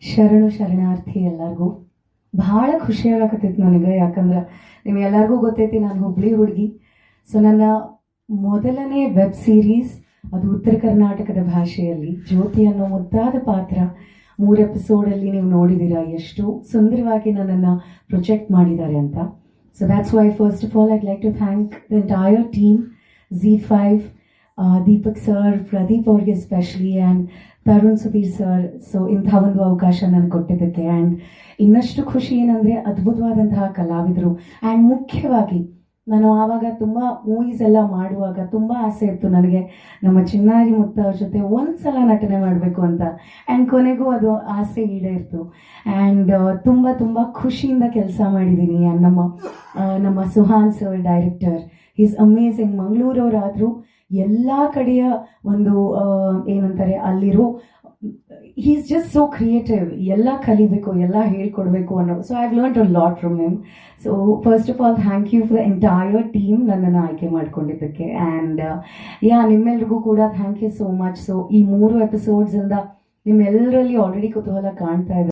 ಶರಣು ಶರಣಾರ್ಥಿ ಎಲ್ಲರಿಗೂ. ಭಾಳ ಖುಷಿಯಾಗಕತ್ತೈತಿ ನನಗೆ, ಯಾಕಂದ್ರೆ ನಿಮ್ಗೆಲ್ಲರಿಗೂ ಗೊತ್ತೈತಿ ನಾನು ಹುಬ್ಳಿ ಹುಡುಗಿ. ಸೊ ನನ್ನ ಮೊದಲನೇ ವೆಬ್ ಸೀರೀಸ್ ಅದು ಉತ್ತರ ಕರ್ನಾಟಕದ ಭಾಷೆಯಲ್ಲಿ ಜ್ಯೋತಿ ಅನ್ನೋ ಮುದ್ದಾದ ಪಾತ್ರ 3 ಎಪಿಸೋಡಲ್ಲಿ ನೀವು ನೋಡಿದ್ದೀರಾ ಎಷ್ಟು ಸುಂದರವಾಗಿ ನನ್ನನ್ನು ಪ್ರೊಜೆಕ್ಟ್ ಮಾಡಿದ್ದಾರೆ ಅಂತ. So that's why first of all I'd like to thank the entire team, Z5, Deepak sir, Pradeep ಅವ್ರಿಗೆ especially, and Tarun Sudhir sir. So ಇಂಥ ಒಂದು ಅವಕಾಶ ನನಗೆ ಕೊಟ್ಟಿದ್ದಕ್ಕೆ. ಆ್ಯಂಡ್ ಇನ್ನಷ್ಟು ಖುಷಿ ಏನಂದರೆ ಅದ್ಭುತವಾದಂತಹ ಕಲಾವಿದರು. ಆ್ಯಂಡ್ ಮುಖ್ಯವಾಗಿ ನಾನು ಆವಾಗ ತುಂಬ ಮೂವೀಸ್ ಎಲ್ಲ ಮಾಡುವಾಗ ತುಂಬ ಆಸೆ ಇತ್ತು ನನಗೆ ನಮ್ಮ ಚಿನ್ನಾರಿ ಮುತ್ತ ಅವ್ರ ಜೊತೆ ಒಂದ್ಸಲ ನಟನೆ ಮಾಡಬೇಕು ಅಂತ. ಆ್ಯಂಡ್ ಕೊನೆಗೂ ಅದು ಆಸೆ ಈಡೇರಿತು. ಆ್ಯಂಡ್ ತುಂಬ ತುಂಬ ಖುಷಿಯಿಂದ ಕೆಲಸ ಮಾಡಿದ್ದೀನಿ. ಆ್ಯಂಡ್ ನಮ್ಮ Suhan sir director, is amazing. ಮಂಗಳೂರವರಾದರೂ ಎಲ್ಲ ಕಡೆಯ ಒಂದು ಏನಂತಾರೆ ಅಲ್ಲಿರೋ ಈಸ್ ಜಸ್ಟ್ ಸೋ ಕ್ರಿಯೇಟಿವ್. ಎಲ್ಲ ಕಲಿಬೇಕು, ಎಲ್ಲ ಹೇಳ್ಕೊಡ್ಬೇಕು ಅನ್ನೋ. So I learned a lot from him. So first of all thank you for the entire team ನನ್ನನ್ನು ಆಯ್ಕೆ ಮಾಡ್ಕೊಂಡಿದ್ದಕ್ಕೆ. ಆ್ಯಂಡ್ ನಿಮ್ಮೆಲ್ರಿಗೂ ಕೂಡ thank you so much. So ಈ 3 ಎಪಿಸೋಡ್ಸಿಂದ ನಿಮ್ಮೆಲ್ಲರಲ್ಲಿ ಆಲ್ರೆಡಿ ಕುತೂಹಲ ಕಾಣ್ತಾ ಇದೆ.